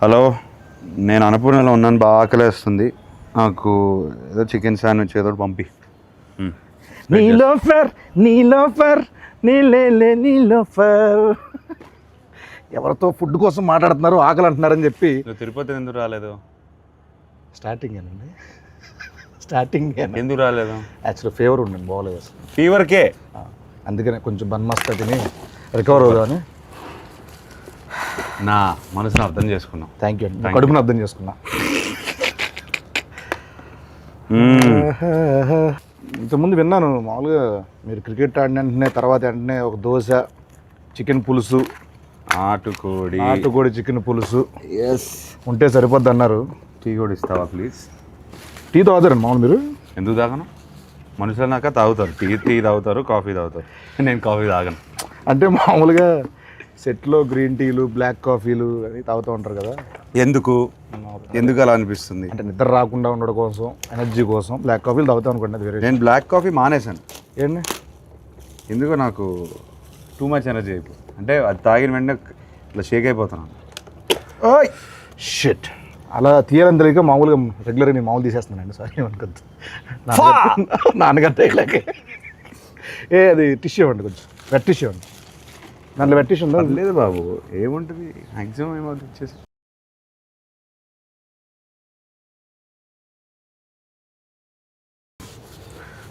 Hello, నేను అన్నపూర్ణలో ఉన్నాను, బాగా ఆకలేస్తుంది. నాకు ఏదో చికెన్ శాండ్విచ్ ఏదో పంపి. నీలోఫర్ నీలోఫర్ నీలోఫర్. ఎవరితో ఫుడ్ కోసం మాట్లాడుతున్నారు, ఆకలి అంటున్నారని చెప్పి. నువ్వు తిరుపతి ఎందుకు రాలేదు? స్టార్టింగ్ ఎందుకు రాలేదు? యాక్చువల్లీ ఫీవర్ ఉండండి, బాగోలేదు అసలు. ఫీవర్కే? అందుకనే కొంచెం బన్ మస్తా తిని రికవర్ అవుదామని. నా మనసును అర్థం చేసుకున్నాం. థ్యాంక్ యూ అండి, కడుపును అర్థం చేసుకున్నా. ఇంతకుముందు విన్నాను మామూలుగా మీరు క్రికెట్ ఆడిన వెంటనే తర్వాత వెంటనే ఒక దోశ, చికెన్ పులుసు, నాటుకోడి చికెన్ పులుసు ఉంటే సరిపోద్ది అన్నారు. టీ కూడా ఇస్తావా ప్లీజ్? టీ తాగుతారండి మామూలు మీరు? ఎందుకు తాగను? మనుషులు నాక తాగుతారు, టీ తాగుతారు, కాఫీ తాగుతారు. నేను కాఫీ తాగను. అంటే మామూలుగా సెట్లో గ్రీన్ టీలు, బ్లాక్ కాఫీలు అని తాగుతూ ఉంటారు కదా. ఎందుకు అలా అనిపిస్తుంది? అంటే నిద్ర రాకుండా ఉండడం కోసం, ఎనర్జీ కోసం బ్లాక్ కాఫీలు తాగుతాం అనుకోండి. అది వేరే. నేను బ్లాక్ కాఫీ మానేశాను. ఏంటి? ఎందుకో నాకు టూ మచ్ ఎనర్జీ అయిపోయింది. అంటే అది తాగిన వెంటనే ఇట్లా షేక్ అయిపోతున్నాను. ఓయ్ షిట్, అలా తీయాలని తెలియక మామూలుగా రెగ్యులర్గా నేను మామూలు తీసేస్తున్నానండి. సారీ అనుకోద్దు, నాన్నగారు తేగలేకే. అది టిష్యూ ఇవ్వండి, కొంచెం వెట్ టిష్యూ ఇవ్వండి. దాంట్లో వెట్ టిష్యూ ఉందా? లేదు బాబు, ఏముంటుంది మ్యాక్సిమం ఏమవుతుంది ఇచ్చేసి.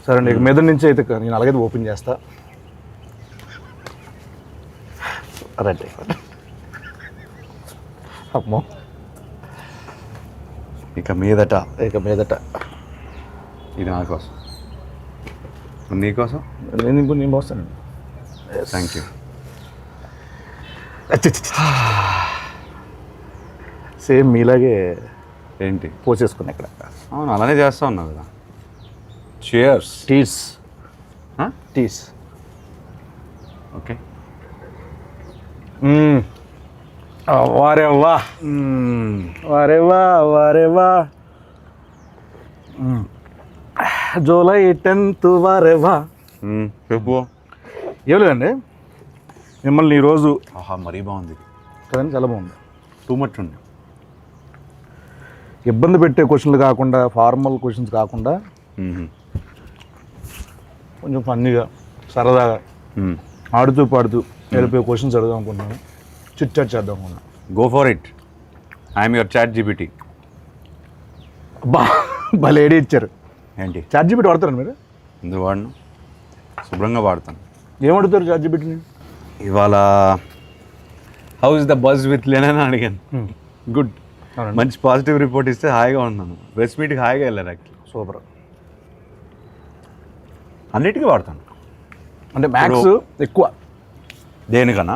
సరే అండి, ఇక మీద నుంచి అయితే నేను అలాగే ఓపెన్ చేస్తా. రైట్, అమ్మో. ఇక మీదట ఇది నా కోసం, నీకోసం. నేను పోస్తానండి. Thank you. సేమ్ మీలాగే ఏంటి పోసేసుకున్నా ఇక్కడ. అవును, అలానే చేస్తా ఉన్నావు కదా. చియర్స్. టీస్. ఓకే. వారేవా జూలై 10th వారేవా. చెప్పు. ఏం లేదండి, మిమ్మల్ని ఈరోజు మరీ బాగుంది కదండి, చాలా బాగుంది. టూ మచ్ ఉంది. ఇబ్బంది పెట్టే క్వశ్చన్లు కాకుండా, ఫార్మల్ క్వశ్చన్స్ కాకుండా కొంచెం ఫన్నీగా, సరదాగా, ఆడుతూ పాడుతూ వెళ్ళిపోయే క్వశ్చన్స్ అడుగుదాం అనుకుంటున్నాను. చిట్ చాట్ చేద్దాం అనుకున్నాను. Go for it. I'm your Chat GPT. భలే ఐడియా ఇచ్చారు. ఏంటి? చాట్ జీపీటీ వాడతారండి మీరు? ఎందుకు వాడను? శుభ్రంగా వాడతాను. ఏం అడుగుతారు చాట్ జీపీటీని? ఇవాళ how is the buzz with Len అని అడిగాను. గుడ్, మంచి పాజిటివ్ రిపోర్ట్ ఇస్తే హాయిగా ఉన్నాను. ప్రెస్ మీట్కి హాయిగా వెళ్ళారు. Actually super. అన్నిటికీ వాడతాను. అంటే మ్యాథ్స్ ఎక్కువ దేనికన్నా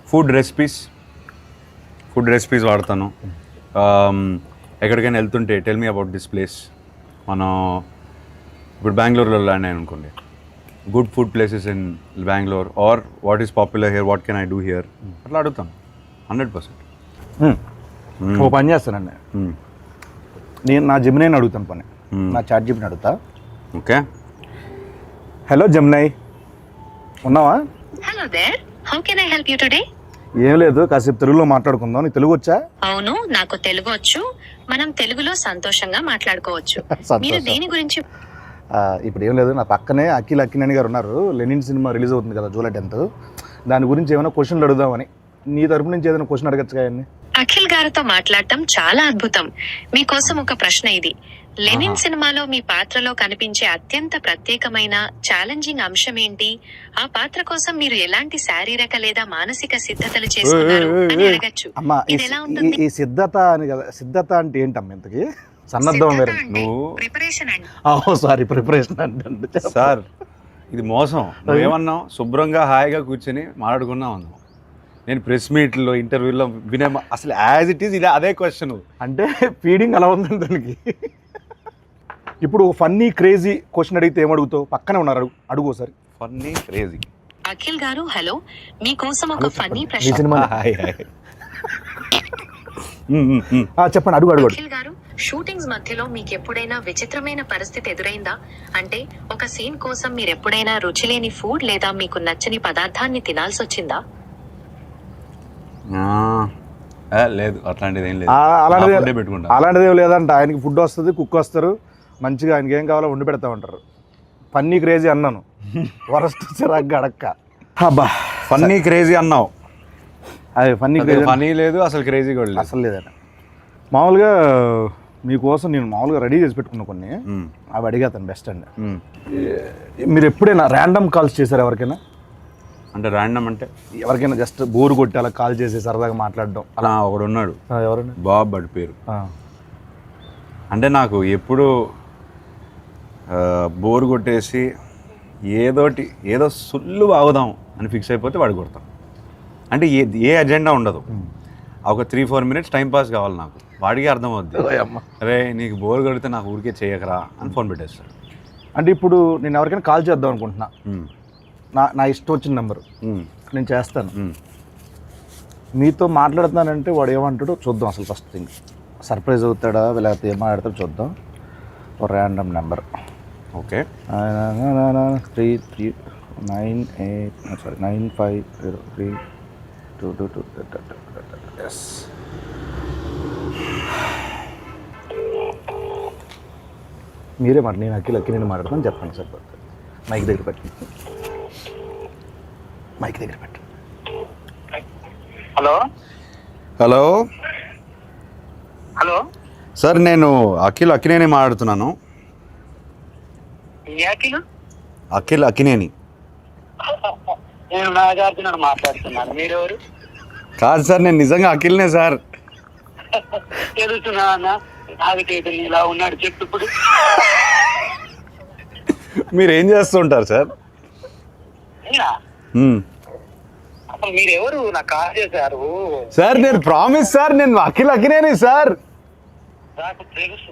ఫుడ్ రెసిపీస్ వాడతాను. ఎక్కడికైనా వెళ్తుంటే tell me about this place. మనం ఇప్పుడు బెంగళూరులో ల్యాండ్ అయ్యాను అనుకోండి, good food places in Bengaluru or what is popular here, what can I do here, అట్లా అడుగుతాను 100%. ఓ పని చేస్తానండి, నేను నా జెమినైని అడుగుతాను పని, నా చాట్ జీపీటీని అడుగుతా. ఓకే. హలో జెమినై, ఉన్నావా? Hello there, how can I help you today? ఏం లేదు, కాసేపు తెలుగులో మాట్లాడుకుందాం. నీకు తెలుగు వచ్చా? అవును, నాకు తెలుగు వచ్చు. మనం తెలుగులో సంతోషంగా మాట్లాడుకోవచ్చు. మీరు దేని గురించి? ఇప్పుడు ఏం లేదు, నా పక్కనే అఖిల్ అక్కినేని గారు ఉన్నారు. లెనిన్ సినిమా రిలీజ్ అవుతుంది కదా జూలై 10th, దాని గురించి ఏమైనా క్వశ్చన్లు అడుగుదామని. నీ తరపు నుంచి ఏదైనా క్వశ్చన్ అడగచ్చు కదండి. అఖిల్ గారితో మాట్లాడటం చాలా అద్భుతం. మీకోసం ఒక ప్రశ్న ఇది. లెనిన్ సినిమాలో మీ పాత్రలో కనిపించే అత్యంత ప్రత్యేకమైన ఛాలెంజింగ్ అంశం ఏంటి? ఆ పాత్ర కోసం మీరు ఎలాంటి శారీరక లేదా మానసిక సిద్ధతలు చేసుకున్నారు అని అడగచ్చు. అమ్మా, ఇది ఎలా ఉంటుంది? ఈ సిద్ధత అని కదా, సిద్ధత అంటే ఏంటమ్మా ఇంతకి? సన్నద్ధం వేరే. ప్రిపరేషన్ అండి. సారీ, ప్రిపరేషన్ అంటే సార్, ఇది మోసం. నువ్వేమన్నావు? శుభ్రంగా హాయిగా కూర్చొని మాట్లాడుకున్నావు అన్నావు. నేను ప్రెస్ మీట్లో, ఇంటర్వ్యూలో వినే అసలు యాజ్ ఇట్ ఈజ్ ఇలా అదే క్వశ్చన్. అంటే ఫీడింగ్ అలా ఉందండి దానికి. ఇప్పుడు ఫన్నీ క్రేజీ క్వశ్చన్ అడిగితే ఏమడుగుతావు? పక్కనే ఉన్నారు, అడుగు ఒకసారి. Funny crazy. అఖిల్ గారు హలో, మీకోసం ఒక ఫన్నీ ప్రశ్న. చెప్పండి, అడుగు. అఖిల్ గారు, షూటింగ్స్ మధ్యలో మీకు ఎప్పుడైనా విచిత్రమైన పరిస్థితి ఎదురైందా? అంటే ఒక సీన్ కోసం మీరు ఎప్పుడైనా రుచి లేని ఫుడ్ లేదా మీకు నచ్చని పదార్థాన్ని తినాల్సి వచ్చిందా? లేదు అట్లాంటిది ఏం లేదు. అలాంటిది ఫుడ్డే పెట్టుకుంటా. అలాంటిది ఏం లేదంట. ఆయనకి ఫుడ్ వస్తుంది, కుక్ వస్తారు, మంచిగా ఆయనకి ఏం కావాలో వండి పెడతా ఉంటారు. ఫన్నీ క్రేజీ అన్నాను, వరస్ట్ చిరాగ్గా అడక్క. అబ్బా ఫన్నీ క్రేజీ అన్నావు, అది ఫన్నీ క్రేజీ ఫనీ లేదు అసలు, క్రేజీ కూడా లేదు అసలు లేదండి. మామూలుగా మీకోసం నేను మామూలుగా రెడీ చేసి పెట్టుకున్నా కొన్ని, అవి అడిగేతాను బెస్ట్ అండి. మీరు ఎప్పుడైనా ర్యాండమ్ కాల్స్ చేశారు ఎవరికైనా? అంటే ర్యాండమ్ అంటే ఎవరికైనా జస్ట్ బోర్ కొట్టి అలా కాల్ చేసి సరదాగా మాట్లాడడం అలా ఒకడు ఉన్నాడు, ఎవరైనా? బాబ్ బడి పేరు. అంటే నాకు ఎప్పుడు బోర్ కొట్టేసి ఏదో సుల్లు ఆగుదాం అని ఫిక్స్ అయిపోతే వాడు కొడతాం. అంటే ఏ అజెండా ఉండదు, ఒక 3-4 మినిట్స్ టైం పాస్ కావాలి నాకు. వాడికి అర్థమవుద్ది, అరే నీకు బోర్ కొడితే నాకు ఊరికే చేయకరా అని ఫోన్ పెట్టేస్తాడు. అంటే ఇప్పుడు నేను ఎవరికైనా కాల్ చేద్దాం అనుకుంటున్నా, నా ఇష్టం వచ్చిన నెంబరు నేను చేస్తాను. మీతో మాట్లాడుతున్నానంటే వాడు ఏమంటాడో చూద్దాం. అసలు ఫస్ట్ థింగ్ సర్ప్రైజ్ అవుతాడా లేకపోతే ఏం మాట్లాడతాడో చూద్దాం. ఒక ర్యాండమ్ నెంబర్. ఓకే, 939895032222. ఎస్, మీరే మాట, నేను అక్కిని మాట్లాడతాను చెప్పండి. సరిపోతుంది. మైక్ దగ్గర పెట్టి, మైక్ దగ్గర పెట్టు. హలో హలో హలో సార్, నేను అక్కినేని మాట్లాడుతున్నాను. అక్కినేని. నేను నాగార్జున మాట్లాడుతున్నాను. మీరెవరు? కాదు సార్, నేను నిజంగా అఖిల్నే సార్. తెలుస్తున్నా అన్న, నాగటేట ఇలా ఉన్నాడు చెప్పు. ఇప్పుడు మీరు ఏం చేస్తుంటారు సార్? అసలు మీరెవరు? నాకు కాల్ చేశారు సార్. నేను ప్రామిస్ సార్, నేను అఖినేని సార్. నాకు తెలుసు,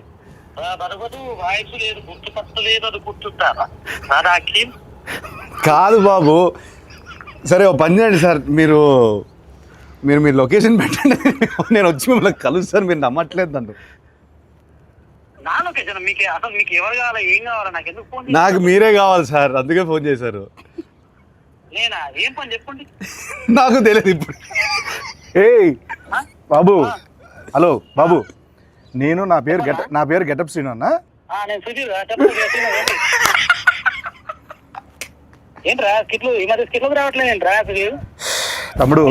బరగదు, వాయిస్ లేదు, గుర్తుపట్టలేదు, అది గుర్తుంటారా సార్? అఖిల్ కాదు బాబు. సరే ఓ పని చేయండి సార్, మీరు లొకేషన్ పెట్టండి, నేను వచ్చి మిమ్మల్ని కలుస్తాను. మీరు నమ్మట్లేదు నన్ను. నా లొకేషన్ మీకు అసలు మీకు ఎవరు కావాలా, ఏం కావాలా? నాకు ఎందుకు ఫోన్? నాకు మీరే కావాలి సార్, అందుకే ఫోన్ చేశారు. నేనా? ఏం పని చెప్పండి. నాకు తెలియదు ఇప్పుడు. ఏయ్ బాబు, హలో బాబు, నా పేరు గెటప్ శ్రీను అన్న. నేను సుధీర్. ఏంట్రా స్కిట్లు ఈ మధ్య స్కిట్లకు రావట్లేదు ఏంట్రా సుధీర్? తమ్ముడు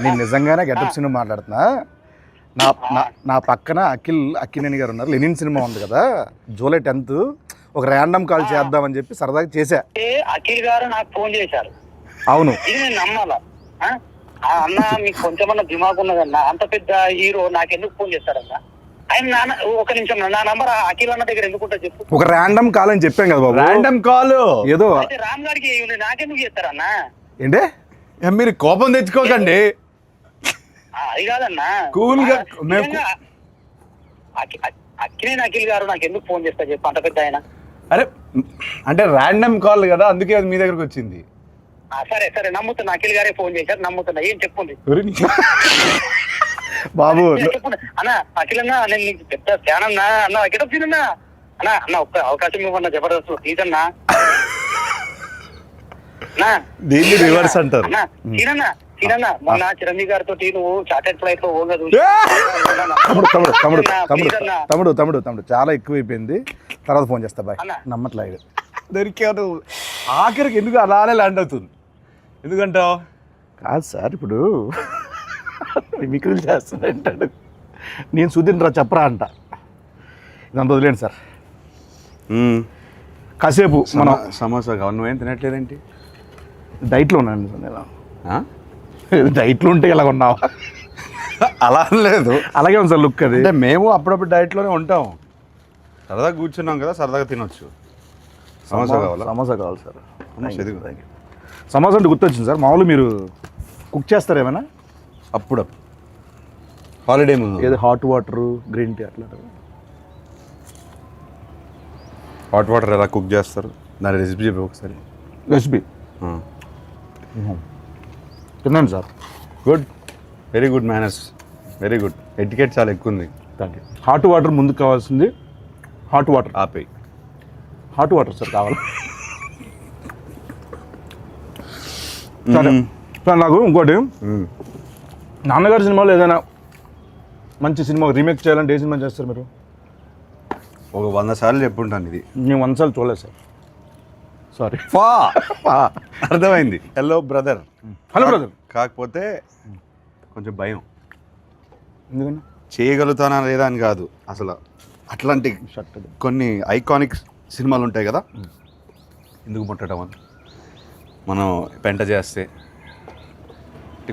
నేను నిజంగానే గెటప్ శ్రీను మాట్లాడుతున్నా. నా పక్కన అక్కినేని గారు ఉన్నారు. లెనిన్ సినిమా ఉంది కదా, జూలై 10th ఒక ర్యాండమ్ కాల్ చేద్దామని చెప్పి సరదాగా చేశా. అఖిల్ గారు నాకు ఫోన్ చేశారు. అవును, ఇది నేను నమ్మాలా? అన్న మీకు కొంచెమన్నా దిమాగ్ ఉన్నదన్నా, అంత పెద్ద హీరో నాకెందుకు ఫోన్ చేస్తాడన్నా? ఆయన ఒక నిమిషం, నా నంబర్ అఖిల్ అన్న దగ్గర ఎందుకుంటా చెప్పు. ఒక ర్యాండమ్ కాల్ అని చెప్పాం కదా బాబు. ర్యాండమ్ కాల్ ఏదో రామ్ గారికి నాకెందుకు చేస్తారన్నా? ఏంటే మీరు కోపం తెచ్చుకోకండి. అది కాదన్నా, కూల్ గా అఖిలేని అఖిల్ గారు నాకు ఎందుకు ఫోన్ చేస్తా చెప్పు, అంత పెద్ద ఆయన. అరే అంటే ర్యాండమ్ కాల్ కదా, అందుకే అది మీ దగ్గరకు వచ్చింది. సరే సరే, నమ్ముతున్నా అఖిల్ గారే ఫోన్ చేశారు, నమ్ముతున్నా. ఏం చెప్పండి బాబు. చెప్పండి అన్న. అఖిల్ అన్నా, నేను నీకు పెద్ద ఫ్యాన్ అన్నా. అన్న గెటప్ సీనన్నా అన్న ఒక్క అవకాశం ఇవ్వన్నా, జబర్దస్త్ ప్లీజ్ అన్నా. దీన్ని రివర్స్ అంటారు. సీనన్నా మొన్న చిరంజీవి గారితో నువ్వు చార్టెడ్ ఫ్లైట్ లో పోగదు. తమ్ముడు చాలా ఎక్కువైపోయింది, తర్వాత ఫోన్ చేస్తా బాయ్. నమ్మట్లేదు దొరికాడు. ఆఖరికి ఎందుకు అలానే ల్యాండ్ అవుతుంది? ఎందుకంటావు? కాదు సార్, ఇప్పుడు మిమిక్రీలు చేస్తానంటాడు, నేను సుధీర్ రా చెప్పరా అంట. ఇదంతా వదిలేండి సార్. కాసేపు మనం సమోసా కావాలి. నువ్వేం తినట్లేదేంటి? డైట్లో ఉన్నాను నేను. డైట్లో ఉంటే ఇలా ఉన్నావా? అలా లేదు, అలాగే ఉంది సార్ లుక్. అది అంటే మేము అప్పుడప్పుడు డైట్లోనే ఉంటాం. సరదాగా కూర్చున్నాం కదా, సరదాగా తినొచ్చు. సమోసా కావాలా? సమోసా కావాలి సార్. సమోసా అంటే గుర్తొచ్చింది సార్, మామూలు మీరు కుక్ చేస్తారు ఏమైనా? అప్పుడు హాలిడే ముందు ఏదో హాట్ వాటర్, గ్రీన్ టీ అట్లా. హాట్ వాటర్ ఎలా కుక్ చేస్తారు, దాని రెసిపీ చెప్పి ఒకసారి. రెసిపీ తిన్నాను sir. Good, very good manners, very good. Etiquette చాలా ఎక్కువ ఉంది. Thank you. హాట్ వాటర్ ముందుకు కావాల్సింది. హాట్ వాటర్ ఆపేయి. హాట్ వాటర్ సార్ కావాలి. సరే సార్, నాకు ఇంకోటి నాన్నగారి సినిమాలో ఏదైనా మంచి సినిమా రీమేక్ చేయాలంటే ఏ సినిమా చేస్తారు మీరు? ఒక 100 సార్లు చెప్పుంటాను ఇది. మేము 100 సార్లు చూడలేదు సార్. సారీ. అర్థమైంది. Hello brother. Hello brother. కాకపోతే కొంచెం భయం. ఎందుకన్నా? చేయగలుగుతానా లేదా అని కాదు, అసలు అట్లాంటి షర్ట్ కొన్ని ఐకానిక్ సినిమాలు ఉంటాయి కదా, ఎందుకు ముట్టడం అని. మనం పెంట చేస్తే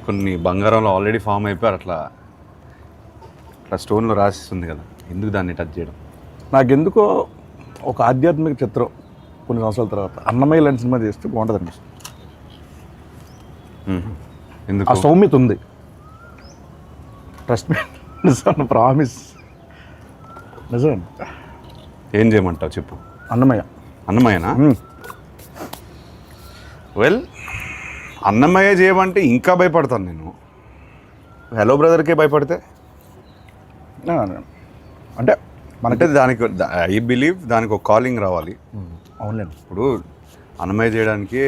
కొన్ని బంగారంలో ఆల్రెడీ ఫామ్ అయిపోయారు, అట్లా అట్లా స్టోన్లో రాసిస్తుంది కదా, ఎందుకు దాన్ని టచ్ చేయడం. నాకెందుకో ఒక ఆధ్యాత్మిక చిత్రం కొన్ని సంవత్సరాల తర్వాత అన్నమయ్య లాంటి సినిమా చేస్తే బాగుంటుంది అనిపిస్తుంది. ఎందుకు? ఆ సౌమ్యత ఉంది. ట్రస్ట్ మీ, నిజం, ప్రామిస్, నిజం. ఏం చేయమంటావు చెప్పు. అన్నమయ్య. అన్నమయ్యనా? వెల్, అన్నమయ్య చేయమంటే ఇంకా భయపడతాను నేను. హలో బ్రదర్కే భయపడితే అంటే మనకి దానికి ఐ బిలీవ్ దానికి ఒక కాలింగ్ రావాలి. అవునులేండి. ఇప్పుడు అన్నమయ్య చేయడానికి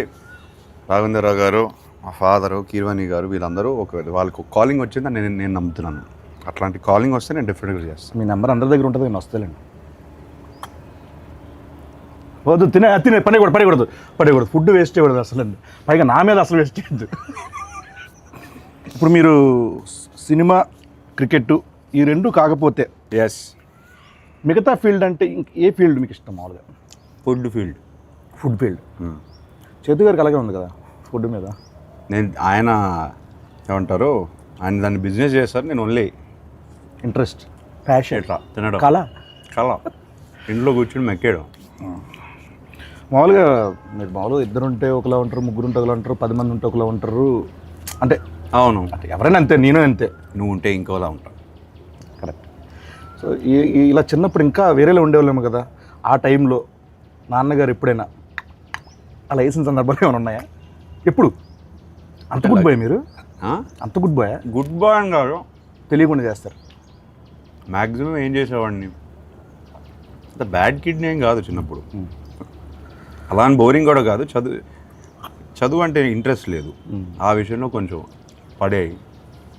రాఘవేంద్రరావు గారు, మా ఫాదరు, కీర్వాణి గారు, వీళ్ళందరూ వాళ్ళకి ఒక కాలింగ్ వచ్చిందని నేను నమ్ముతున్నాను. అట్లాంటి కాలింగ్ వస్తే నేను డెఫినెట్గా చేస్తాను. మీ నెంబర్ అందరి దగ్గర ఉంటుంది, నేను వస్తలేండి. వద్దు, తినే పడకూడదు. ఫుడ్ వేస్ట్ చేయకూడదు అసలు. పైగా నా మీద అసలు వేస్ట్ చేయద్దు. ఇప్పుడు మీరు సినిమా, క్రికెట్ ఈ రెండు కాకపోతే ఎస్, మిగతా ఫీల్డ్ అంటే ఏ ఫీల్డ్ మీకు ఇష్టం మామూలుగా? Food field. Food field. చేతు గారికి అలాగే ఉంది కదా ఫుడ్ మీద. ఆయన ఏమంటారు, ఆయన దాన్ని బిజినెస్ చేస్తారు, నేను ఓన్లీ ఇంట్రెస్ట్, ప్యాషన్, ఎట్లా తినడం, కళ. ఇంట్లో కూర్చొని మెక్కేయడం. మామూలుగా మీరు మామూలుగా 2 ఉంటే ఒకలా ఉంటారు, 3 ఉంటే ఒకలా ఉంటారు, 10 మంది ఉంటే ఒకలా ఉంటారు. అంటే అవును, అంటే ఎవరైనా అంతే, నేను అంతే. నువ్వు ఉంటే ఇంకోలా ఉంటావు. కరెక్ట్. సో ఇలా చిన్నప్పుడు ఇంకా వేరేలో ఉండేవాళ్ళేమో కదా. ఆ టైంలో నాన్నగారు ఎప్పుడైనా అలా వేసిన సందర్భాలు ఏమైనా ఉన్నాయా? ఎప్పుడు? అంత గుడ్ బాయ్ మీరు? అంత గుడ్ బాయ్? గుడ్ బాయ్ అని కాదు, తెలియకుండా చేస్తారు. మ్యాక్సిమం ఏం చేసేవాడిని, అంత బ్యాడ్ కిడ్నీ ఏం కాదు చిన్నప్పుడు. అలా అని బోరింగ్ కూడా కాదు. చదువు అంటే ఇంట్రెస్ట్ లేదు, ఆ విషయంలో కొంచెం పడేవి.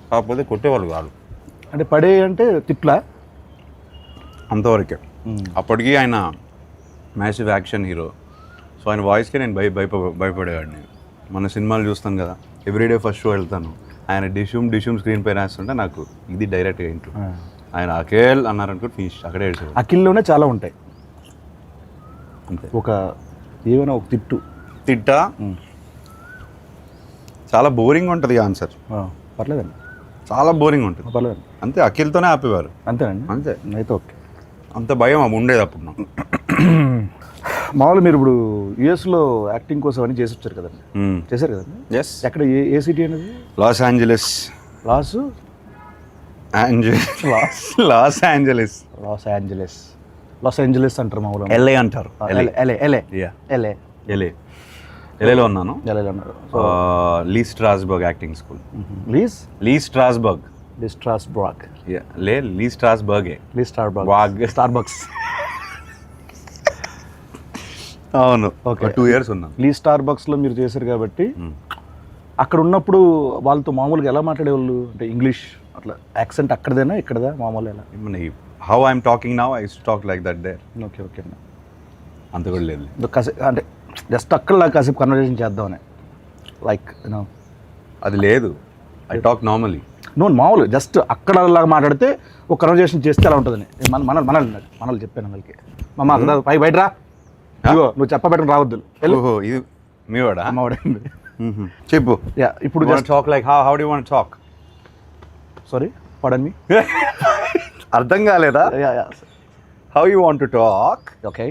కాకపోతే కొట్టేవాళ్ళు కాదు. అంటే పడే అంటే తిట్లా? అంతవరకే. అప్పటికి ఆయన మ్యాసివ్ యాక్షన్ హీరో, సో ఆయన వాయిస్కే నేను భయపడేవాడిని. మన సినిమాలు చూస్తాను కదా, ఎవ్రీడే ఫస్ట్ షో వెళ్తాను, ఆయన డిష్యూమ్ స్క్రీన్ పైన వేస్తుంటే నాకు ఇది డైరెక్ట్గా ఇంట్లో ఆయన అఖిల్ అన్నారనుకో ఫినిష్, అక్కడే ఏడ్చేవాడు. అఖిల్లోనే చాలా ఉంటాయి. అంతే. ఏమైనా ఒక తిట్టా చాలా బోరింగ్ ఉంటుంది ఆన్సర్. పర్లేదండి, చాలా బోరింగ్ ఉంటుంది. పర్లేదండి. అంతే, అఖిల్తోనే ఆపేవారు. అంతేనండి. అంతే, అయితే ఓకే. అంత భయం ఉండేది అప్పుడు నాకు. మామూలు మీరు ఇప్పుడు యుఎస్లో యాక్టింగ్ కోసం అన్నీ చేసి వచ్చారు కదండి, చేశారు కదండి. ఎస్. ఎక్కడ, ఏ సిటీ అనేది? Los Angeles. అంటారు మామూలు. ఎల్ఏ అంటారు. ఎల్ఏలో ఉన్నాను. లీ స్ట్రాస్బర్గ్ యాక్టింగ్ స్కూల్. లీ స్ట్రాస్బర్గ్. స్టార్బక్స్. అవును, ఓకే. 2 years ఉన్నాను. లీ స్టార్బక్స్లో మీరు చేశారు కాబట్టి అక్కడ ఉన్నప్పుడు వాళ్ళతో మామూలుగా ఎలా మాట్లాడేవాళ్ళు? అంటే ఇంగ్లీష్ అట్లా యాక్సెంట్ అక్కడదేనా ఇక్కడదా మామూలు ఎలా? How I'm talking now, I talk like that there. Okay okay. అంత కూడా లేదు. అంటే జస్ట్ అక్కడ కాసేపు కన్వర్జేషన్ చేద్దామని, లైక్ యూనో అది లేదు. I talk normally. మామూలు జస్ట్ అక్కడ లాగా మాట్లాడితే ఒక కన్వర్జేషన్ చేస్తే అలా ఉంటుందని మనల్ని చెప్పాను వాళ్ళకి. మమ్మ అక్కడ బయట రా, ఇగో నువ్వు చెప్పబెట్టడం రావద్దు. ఓహో, ఇది మీ వాడా? అమ్మవాడండి. చెప్పు. ఇప్పుడు talk like how do you want talk? Sorry, pardon me. అర్థం కాలేదా? How you want to talk? Okay,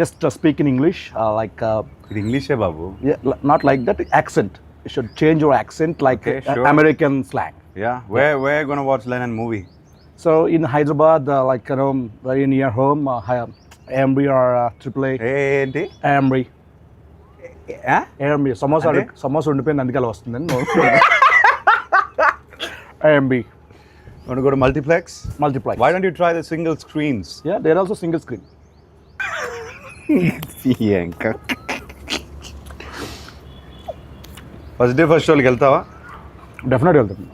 just speak in English, like ఇది ఇంగ్లీషే బాబు. Not like that accent. You should change your accent like American slang. Yeah, where you gonna watch Lennon movie? So in Hyderabad, like very near home, AMB or AAA. ఏంటి AMB? AMB samosa ఉండిపోయింది అందుకే అలా వస్తుందండి. AMB. Want to go to multiplex? Why don't you try the single screens? Yeah, they're also single screen. First day first షోకి వెళ్తావా? డెఫినెట్గా వెళ్తాను.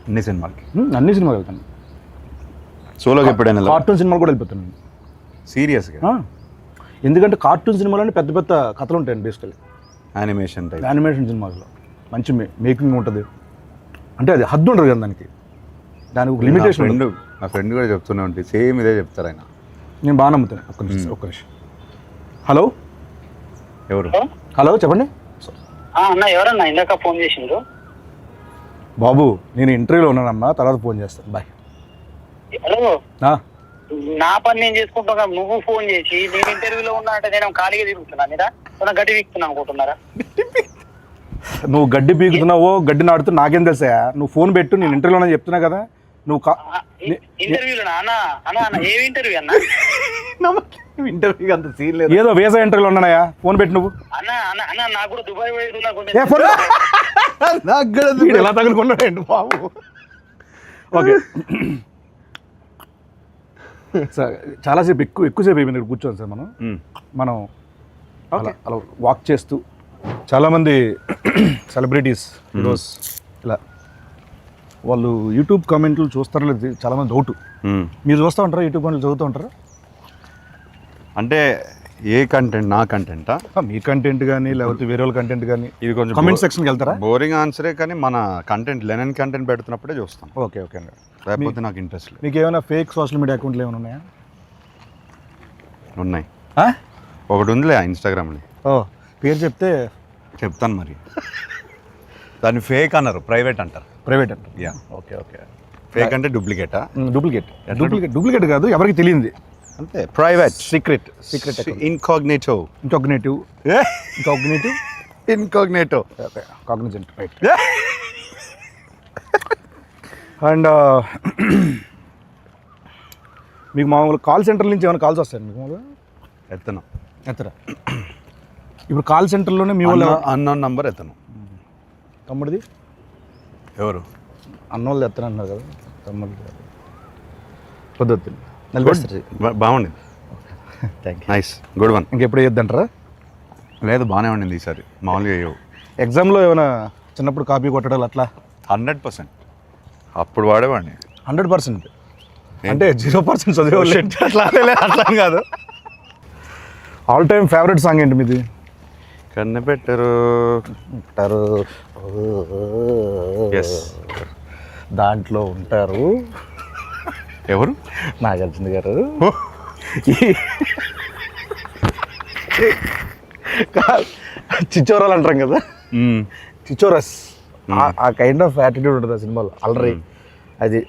అన్ని సినిమాలకి అన్ని సినిమాలు వెళ్తాను. సోలోకి ఎప్పుడైనా కార్టూన్ సినిమాలు కూడా వెళ్ళిపోతాను. సీరియస్గా ఎందుకంటే కార్టూన్ సినిమాలోనే పెద్ద పెద్ద కథలు ఉంటాయండి బేసికలీ. యానిమేషన్ టైప్ యానిమేషన్ సినిమాల్లో మంచి మేకింగ్ ఉంటుంది. అంటే అది హద్దు ఉంటుంది కదా దానికి ఒక లిమిటేషన్. నా ఫ్రెండ్ కూడా చెప్తూనే ఉంటుంది, సేమ్ ఇదే చెప్తారు ఆయన. నేను బాగా నమ్ముతాను. ఒక్క నిమిషం. హలో ఎవరు? హలో చెప్పండి. అన్న ఎవరన్నా ఇందాక ఫోన్ చేసిండ్రు? బాబు నేను ఇంటర్వ్యూలో ఉన్నానమ్మా, తర్వాత ఫోన్ చేస్తాను. బాయ్. హలో, ఆ, నా పని నేను చేసుకుంటున్నా, నువ్వు ఫోన్ చేసి నేను ఇంటర్వ్యూలో ఉన్నా అంటే నేను ఖాళీగా తిరుగుతున్నా మీద గడ్డి వీక్తున్నా అనుకుంటున్నారా? నువ్వు గడ్డి పీకుతున్నావో గడ్డి నాడుతూ నాకేం తెలుసా? నువ్వు ఫోన్ పెట్టు, నేను ఇంటర్వ్యూలో చెప్తున్నా కదా. నువ్వు ఇంటర్వ్యూలోనా? అన్న అన్న అన్న ఏమి ఇంటర్వ్యూ అన్న? ఇంటర్వ్యూ అంత సీన్ లేదు, ఏదో వేసా ఇంటర్వ్యూలో ఉన్నాయా. ఫోన్ పెట్టి నువ్వు. అన్న అన్న అన్న నాకు కూడా దుబాయ్ పోయేది ఎలా తగులుకున్నాడు బాబు. ఓకే సార్, చాలాసేపు ఎక్కువసేపు అయిపోయింది ఇక్కడ కూర్చోండి సార్. మనం అలా వాక్ చేస్తూ చాలామంది సెలబ్రిటీస్ హీరోస్ ఇలా వాళ్ళు యూట్యూబ్ కామెంట్లు చూస్తారో లేదు చాలామంది డౌట్. మీరు చూస్తూ ఉంటారా యూట్యూబ్ కామెంట్లు, చదువుతూ ఉంటారా? అంటే ఏ కంటెంట్? నా కంటెంటా? మీ కంటెంట్ కానీ లేకపోతే వేరే వాళ్ళ కంటెంట్ కానీ? ఇది కొంచెం కామెంట్ సెక్షన్కి వెళ్తారా? బోరింగ్ ఆన్సరే, కానీ మన కంటెంట్ లెనన్ కంటెంట్ పెడుతున్నప్పుడే చూస్తాం. ఓకే ఓకే అండి. లేకపోతే నాకు ఇంట్రెస్ట్ లేదు. మీకు ఏమైనా ఫేక్ సోషల్ మీడియా అకౌంట్లు ఏమైనా ఉన్నాయా? ఉన్నాయి. ఒకటి ఉందిలే ఇన్స్టాగ్రామ్లో. ఓ, పేరు చెప్తే చెప్తాను మరి. దాన్ని ఫేక్ అన్నారు, ప్రైవేట్ అంటారు. ప్రైవేట్ అంటారు. యా. Okay okay. ఫేక్ అంటే డూప్లికేటా? డూప్లికేట్ కాదు, ఎవరికి తెలియంది అంతే. Private, secret incognito. Incognito okay, cognizant right. And మీకు మామూలు కాల్ సెంటర్ నుంచి ఏమైనా కాల్స్ వస్తాయండి మీకు? మామూలుగా ఎత్తరా? ఇప్పుడు కాల్ సెంటర్లోనే మీ వాళ్ళు అన్నోన్ నంబర్ ఎత్తను. తమ్ముడిది ఎవరు? అన్నోళ్ళు ఎత్తనన్నారు కదా తమ్ముడిది. పొద్దు బాగుండింది. Thank you. Nice, good one. ఇంకెప్పుడు వేయొద్దంటారా? లేదు, బాగానే ఉండింది ఈసారి. మామూలుగా వేయవు. ఎగ్జామ్లో ఏమైనా చిన్నప్పుడు కాపీ కొట్టడాలు అట్లా? 100%. అప్పుడు వాడేవాడిని. 100%. అంటే 0% చదివేవాళ్ళు అట్లా కాదు. ఆల్ టైమ్ ఫేవరెట్ సాంగ్ ఏంటి మీది? కన్నెపెట్టరు. ఎస్, దాంట్లో ఉంటారు. ఎవరు? నాగార్జున గారు. చిచ్చోరాలు అంటాం కదా, చిచ్చోరస్. ఆ కైండ్ ఆఫ్ యాటిట్యూడ్ ఉంటుంది ఆ సినిమాలో, అలరి. అది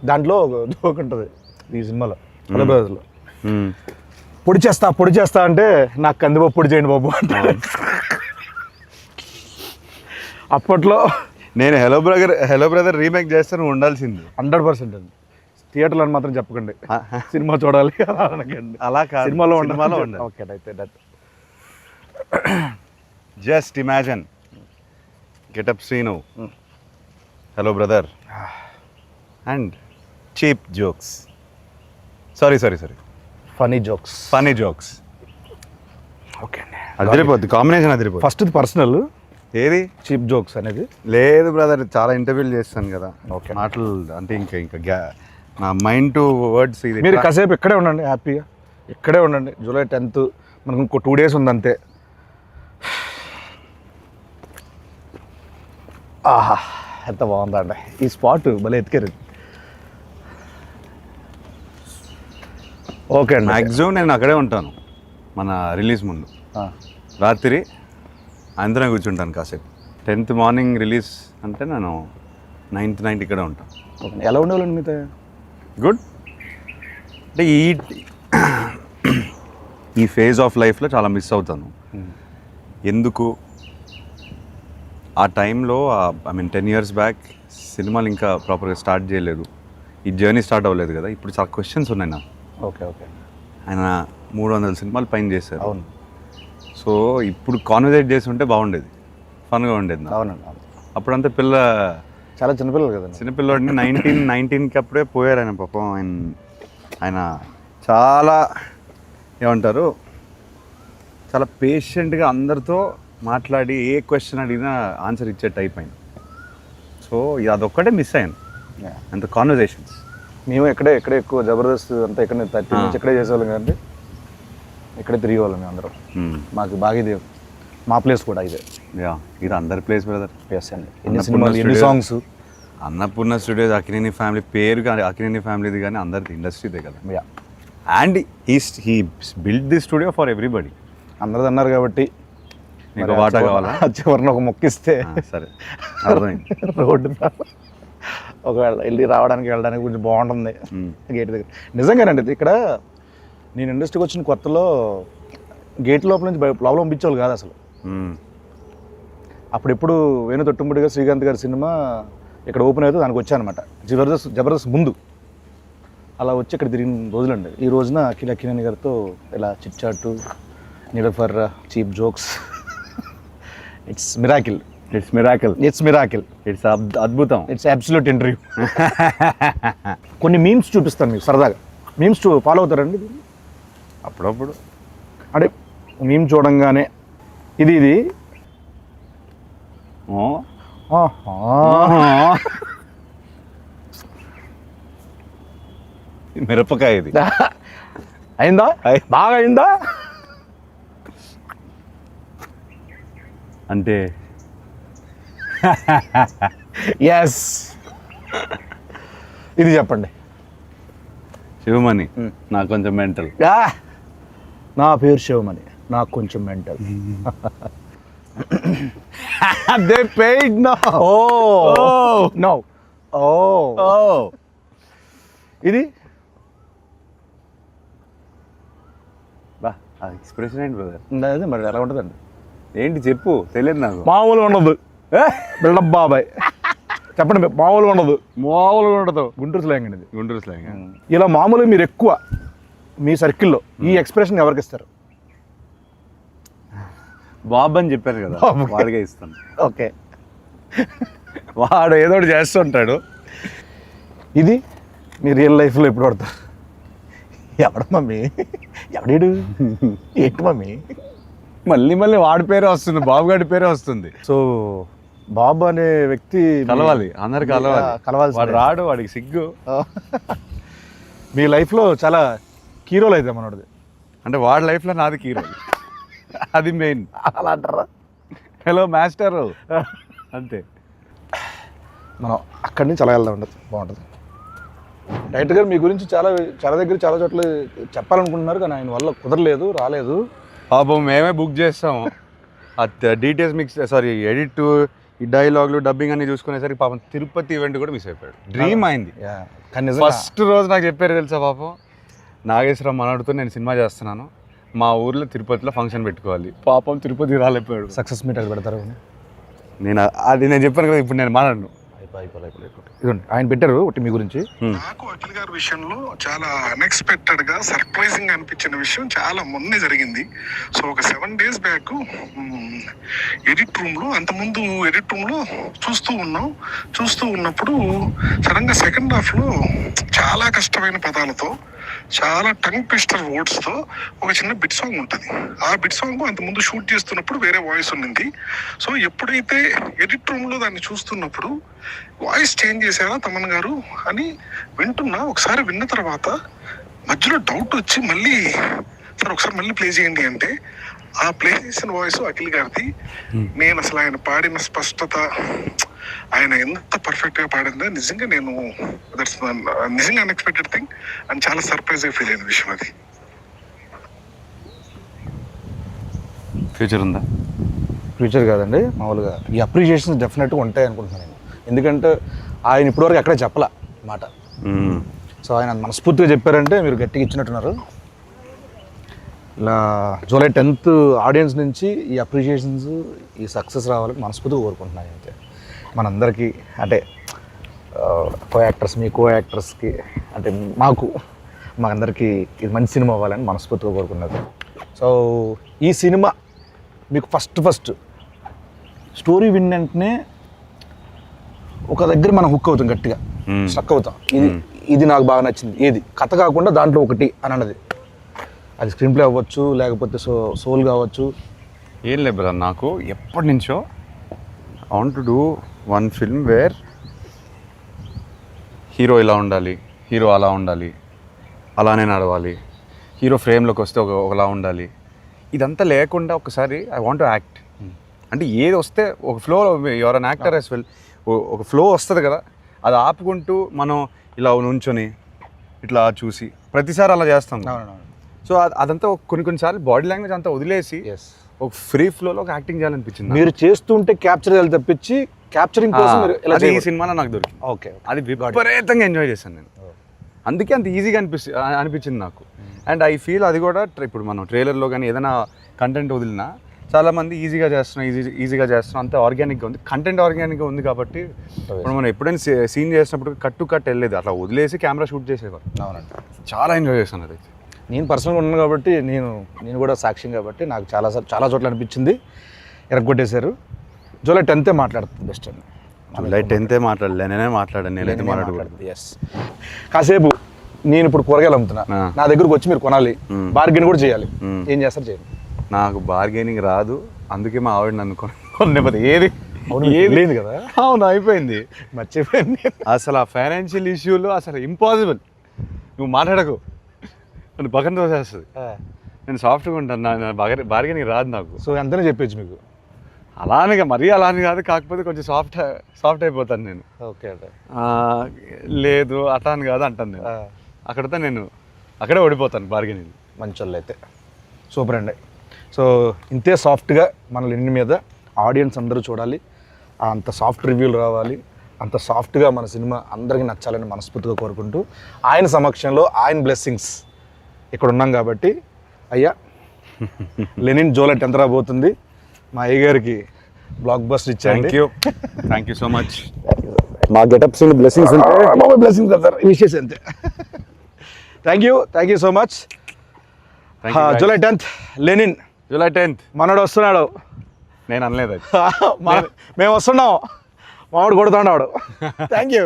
దాంట్లో జోక్ ఉంటుంది ఈ సినిమాలో, హలో బ్రదర్స్లో. పొడి చేస్తా అంటే నాకు కందిపప్పు పొడి చేయండి బాబు అంటే. అప్పట్లో నేను హలో బ్రదర్ రీమేక్ చేస్తే నువ్వు ఉండాల్సింది. 100% అండి. థియేటర్లో అని మాత్రం చెప్పకండి, సినిమా చూడాలి అలా అనకండి. అలా కాదు, సినిమాలో ఉండాలి. ఓకే అయితే that. Just imagine getup Srinu, hello brother, and cheap jokes. Sorry funny jokes. Okay అండి, అదిరిపోద్ది కాంబినేషన్, అదిరిపోద్ది. ఫస్ట్ పర్సనల్ ఏది చీప్ జోక్స్ అనేది లేదు బ్రదర్, చాలా ఇంటర్వ్యూలు చేస్తాను కదా. ఓకే, మాటలు అంటే ఇంకా నా మైండ్ టు వర్డ్స్. ఇది మీరు కాసేపు ఇక్కడే ఉండండి, హ్యాపీగా ఇక్కడే ఉండండి. జూలై 10th మనకు ఇంకో 2 days ఉంది అంతే. ఆహా, ఎంత బాగుందండి ఈ స్పాట్, భలే ఎత్తుకారు. ఓకే అండి, మ్యాక్సిమం నేను అక్కడే ఉంటాను. మన రిలీజ్ ముందు రాత్రి అందరం కూర్చుంటాను కాసేపు. 10th మార్నింగ్ రిలీజ్ అంటే నేను 9th నైట్ ఇక్కడే ఉంటాను. ఓకే, ఎలా ఉండేవాళ్ళండి మీతో? గుడ్. అంటే ఈ ఫేజ్ ఆఫ్ లైఫ్లో చాలా మిస్ అవుతాను. ఎందుకు ఆ టైంలో, ఐ మీన్ 10 years బ్యాక్ సినిమాలు ఇంకా ప్రాపర్గా స్టార్ట్ చేయలేదు, ఈ జర్నీ స్టార్ట్ అవ్వలేదు కదా. ఇప్పుడు చాలా క్వశ్చన్స్ ఉన్నాయి నాకు. ఓకే ఆయన 300 సినిమాలు పైన చేశారు. అవును. సో ఇప్పుడు కాన్వర్సేట్ చేసి ఉంటే బాగుండేది, ఫన్గా ఉండేది. అవునండి. అప్పుడంతా చాలా చిన్నపిల్లలు కదా, చిన్నపిల్లడిని 19 అప్పుడే పోయారు ఆయన. పాపం ఆయన చాలా ఏమంటారు, చాలా పేషెంట్గా అందరితో మాట్లాడి ఏ క్వశ్చన్ అడిగినా ఆన్సర్ ఇచ్చే టైప్ ఆయన. సో సో అదొక్కటే మిస్ అయ్యాను, అంత కాన్వర్జేషన్స్. మేము ఎక్కడే ఎక్కువ జబర్దస్త్ అంతా ఇక్కడ 30 నుంచి ఇక్కడే చేసేవాళ్ళం కాబట్టి ఇక్కడే తిరిగేవాళ్ళం మేము అందరం. మాకు బాగా ఇది మా ప్లేస్ కూడా ఇదే. ఇది అందరి ప్లేస్ బ్రదర్. ఎస్ అండి. ఎన్ని సినిమాలు, ఎన్ని songs. Annapurna studios, Akkineni family పేరు కానీ, అక్కినేని ఫ్యామిలీది కానీ అందరిది ఇండస్ట్రీదే కదా. And he build the studio for everybody. అందరిది అన్నారు కాబట్టి మీకు వాటా కావాలా? చివరిని ఒక మొక్కిస్తే సరే అర్థమైంది. రోడ్డు ఒకవేళ వెళ్ళి రావడానికి వెళ్ళడానికి కొంచెం బాగుంటుంది గేట్ దగ్గర. నిజంగానండి ఇక్కడ నేను ఇండస్ట్రీకి వచ్చిన కొత్తలో గేట్ లోపల నుంచి లోపల పంపించేవాళ్ళు కాదు అసలు. అప్పుడెప్పుడు వేణు తొట్టుముడిగా శ్రీకాంత్ గారి సినిమా ఇక్కడ ఓపెన్ అయితే దానికి వచ్చానమాట, జబర్దస్త్ ముందు. అలా వచ్చి ఇక్కడ తిరిగిన రోజులండి. ఈ రోజున అక్కినేని గారితో ఇలా చిట్ చాటు, నీడర్ for cheap jokes. It's miracle. It's అద్భుతం. It's absolute interview. కొన్ని మీమ్స్ చూపిస్తాను మీకు సరదాగా. మీమ్స్ ఫాలో అవుతారండి అప్పుడప్పుడు? అంటే మీమ్ చూడంగానే ఇది మిరపకాయ ఇది అయిందా, బాగా అయిందా అంటే ఎస్. ఇది చెప్పండి. శివమణి నాకు కొంచెం మెంటల్. నా పేరు శివమణి, నాకు కొంచెం mental. They paid now. No. ఇది బా ఎక్స్ప్రెషన్ ఏంటి బ్రదర్? అదే మరి ఎలా ఉంటుందండి? ఏంటి చెప్పు, తెలియదు నాకు. మామూలుగా ఉండదు బిల్డప్ బాబాయ్. చెప్పండి. మామూలుగా ఉండదు. గుంటూరు స్లాంగ్ అండి ఇది. గుంటూరు స్లాంగ్. ఇలా మామూలుగా మీరు ఎక్కువ మీ సర్కిల్లో ఈ ఎక్స్ప్రెషన్ ఎవరికి ఇస్తారు? బాబు అని చెప్పారు కదా, వాడిగా ఇస్తాను. ఓకే, వాడు ఏదో ఒకటి చేస్తుంటాడు. ఇది మీ రియల్ లైఫ్లో ఎప్పుడు పడతారు? ఎవడ మమ్మీ, ఎవడేడు, ఏంటి మమ్మీ? మళ్ళీ వాడి పేరే వస్తుంది, బాబు గారి పేరే వస్తుంది. సో బాబు అనే వ్యక్తి కలవాలి, అందరికి కలవాలి. వాడు రాడు, వాడికి సిగ్గు. మీ లైఫ్లో చాలా కీరోలు అయితే మనోడిది. అంటే వాడి లైఫ్లో నాది కీరో, అది మెయిన్. అలా అంటారా? హలో మాస్టర్ అంతే. మనం అక్కడి నుంచి అలా వెళ్దాం, ఉండదు బాగుంటుంది. డైరెక్టర్ గారు మీ గురించి చాలా దగ్గర చాలా చోట్ల చెప్పాలనుకుంటున్నారు, కానీ ఆయన వల్ల కుదరలేదు, రాలేదు. పాపం మేమే బుక్ చేస్తాము. డీటెయిల్స్ ఎడిట్, ఈ డైలాగులు, డబ్బింగ్ అన్ని చూసుకునేసరికి పాపం తిరుపతి ఈవెంట్ కూడా మిస్ అయిపోయాడు. డ్రీమ్ అయింది. కానీ ఫస్ట్ రోజు నాకు చెప్పారు తెలుసా, పాపం నాగేశ్వరరావు మనడుతో నేను సినిమా చేస్తున్నాను, మా ఊర్లో తిరుపతిలో ఫంక్షన్ పెట్టుకోవాలి. పాపం తిరుపతి రాలేకపోయాడు. సక్సెస్ మీట్ అది పెడతారు. నేను చెప్పాను కదా, ఇప్పుడు నేను మాట్లాడను. ఇదండి ఆయన పెట్టారు ఒకటి మీ గురించి. నాకు అఖిల్ గారి విషయంలో చాలా అన్ఎక్స్పెక్టెడ్ గా సర్ప్రైజింగ్ అనిపించిన విషయం చాలా మొన్నే జరిగింది. సో ఒక 7 days బ్యాక్ ఎడిట్ రూమ్ లో, అంతకుముందు ఎడిట్ రూమ్ లో చూస్తూ ఉన్నప్పుడు సడన్ గా సెకండ్ హాఫ్ లో చాలా కష్టమైన పదాలతో, చాలా టంగ్ ట్విస్టర్ వర్డ్స్ తో ఒక చిన్న బిట్ సాంగ్ ఉంటుంది. ఆ బిట్ సాంగ్ అంతకుముందు షూట్ చేస్తున్నప్పుడు వేరే వాయిస్ ఉన్నింది. సో ఎప్పుడైతే ఎడిట్ రూమ్ లో దాన్ని చూస్తున్నప్పుడు వాయిస్ చేంజ్ చేశారా తమన్ గారు అని వింటున్నా. ఒకసారి విన్న తర్వాత మధ్యలో డౌట్ వచ్చి మళ్ళీ సార్ ఒకసారి మళ్ళీ ప్లే చేయండి అంటే, ఆ ప్లే చేసిన వాయిస్ అఖిల్ గారిది. నేను అసలు ఆయన పాడిన స్పష్టత, ఆయన ఎంత పర్ఫెక్ట్ గా పాడిందో నిజంగా నేను నిజంగా అన్ఎక్స్పెక్టెడ్ థింగ్ అని చాలా సర్ప్రైజ్ గా ఫీల్ అయిన విషయం అది. ఫ్యూచర్ ఉందా? ఫ్యూచర్ కాదండి, మామూలుగా ఈ అప్రిషియేషన్స్ డెఫినెట్గా ఉంటాయి అనుకుంటున్నాను నేను. ఎందుకంటే ఆయన ఇప్పటివరకు ఎక్కడ చెప్పలే మాట. సో ఆయన మనస్ఫూర్తిగా చెప్పారంటే మీరు గట్టిగా ఇచ్చినట్టున్నారు. ఇలా July 10th ఆడియన్స్ నుంచి ఈ అప్రిషియేషన్స్, ఈ సక్సెస్ రావాలని మనస్ఫూర్తిగా కోరుకుంటున్నాను. అయితే మనందరికీ, అంటే కో యాక్టర్స్, మీ కో యాక్టర్స్కి, అంటే మా అందరికీ ఇది మంచి సినిమా అవ్వాలని మనస్ఫూర్తిగా కోరుకున్నది. సో ఈ సినిమా మీకు ఫస్ట్ స్టోరీ విన్న వెంటనే ఒక దగ్గర మనం హుక్ అవుతాం, గట్టిగా స్ట్రక్ అవుతాం. ఇది నాకు బాగా నచ్చింది, ఏది కథ కాకుండా దాంట్లో ఒకటి అని అన్నది. అది స్క్రీన్ ప్లే అవ్వచ్చు, లేకపోతే సోల్ కావచ్చు. ఏం లేదు బ్రదర్, నాకు ఎప్పటి నుంచో I want to do one film where hero ఇలా ఉండాలి, హీరో అలా ఉండాలి, అలానే నడవాలి, హీరో ఫ్రేమ్లోకి వస్తే ఒకలా ఉండాలి. ఇదంతా లేకుండా ఒకసారి ఐ వాంట్ టు యాక్ట్. అంటే ఏది వస్తే ఒక flow, your an actor as well, ఒక ఫ్లో వస్తుంది కదా, అది ఆపుకుంటూ మనం ఇలా నుంచొని ఇట్లా చూసి ప్రతిసారి అలా చేస్తాం. సో అదంతా కొన్నిసార్లు బాడీ లాంగ్వేజ్ అంతా వదిలేసి ఒక ఫ్రీ ఫ్లోలో ఒక యాక్టింగ్ చేయాలనిపించింది. మీరు చేస్తుంటే క్యాప్చర్ చేయాలి తప్పించి క్యాప్చరింగ్ కోసం మీరు ఇలా అది ఈ సినిమాలో నాకు దొరికింది. ఓకే, అది విపరీతంగా ఎంజాయ్ చేశాను నేను. అందుకే అంత ఈజీగా అనిపించింది నాకు. అండ్ ఐ ఫీల్ అది కూడా ఇప్పుడు మనం ట్రైలర్లో కానీ ఏదైనా కంటెంట్ వదిలినా చాలామంది ఈజీగా చేస్తున్నాం అంతే ఆర్గానిక్గా ఉంది. కంటెంట్ ఆర్గానిక్గా ఉంది కాబట్టి ఇప్పుడు మనం ఎప్పుడైనా సీన్ చేసినప్పుడు కట్ టు కట్ వెళ్ళలేదు, అట్లా వదిలేసి కెమెరా షూట్ చేసేవారు. అవునండి, చాలా ఎంజాయ్ చేశాను అది. నేను పర్సనల్గా ఉన్నాను కాబట్టి నేను కూడా సాక్ష్యం కాబట్టి నాకు చాలా చోట్ల అనిపించింది. ఎరగొట్టేశారు. జూలై 10th మాట్లాడుతుంది బెస్ట్ అండి. జూలై 10th మాట్లాడలే, నేనైతే మాట్లాడకూడదు. ఎస్, కాసేపు నేను ఇప్పుడు కూరగాయలు అమ్ముతున్నా, నా దగ్గరకు వచ్చి మీరు కొనాలి, బార్గెన్ కూడా చేయాలి. ఏం చేస్తారు? చేయండి. నాకు బార్గెనింగ్ రాదు, అందుకే మా ఆవిడ నన్ను కొనేది. ఏది లేదు కదా. అవును, అయిపోయింది, మర్చిపోయింది. అసలు ఆ ఫైనాన్షియల్ ఇష్యూలో అసలు ఇంపాసిబుల్. నువ్వు మాట్లాడకు, నన్ను పక్కన తోసేస్తుంది. నేను సాఫ్ట్గా ఉంటాను, నా బార్గెనింగ్ రాదు నాకు. సో ఎంతనే చెప్పచ్చు మీకు. అలానే మరీ అలానే కాదు, కాకపోతే కొంచెం సాఫ్ట్ అయిపోతాను నేను. ఓకే అంటే లేదు అట్లా అని కాదు అంటాను నేను. అక్కడితో నేను అక్కడే ఓడిపోతాను బార్గెనింగ్. మంచి వాళ్ళు అయితే సూపర్ అండి. సో ఇంతే సాఫ్ట్గా మన లెనిన్ మీద ఆడియన్స్ అందరూ చూడాలి, అంత సాఫ్ట్ రివ్యూలు రావాలి, అంత సాఫ్ట్గా మన సినిమా అందరికీ నచ్చాలని మనస్ఫూర్తిగా కోరుకుంటూ, ఆయన సమక్షంలో ఆయన బ్లెస్సింగ్స్ ఇక్కడ ఉన్నాం కాబట్టి అయ్యా లెనిన్ జూలై 10th రాబోతుంది. మా అయ్య గారికి బ్లాక్ బస్టర్ ఇచ్చాను. Thank you so much. మా గెటప్స్ బ్లెస్సింగ్స్ ఉంటాయి, బ్లెస్సింగ్స్ కదా సార్, విషెస్ అంతే. Thank you so much. July 10th Lenin, July 10th మనోడు వస్తున్నాడు. నేను అనలేదు, మేము వస్తున్నాం, మావాడు కొడుతున్నాడు. Thank you.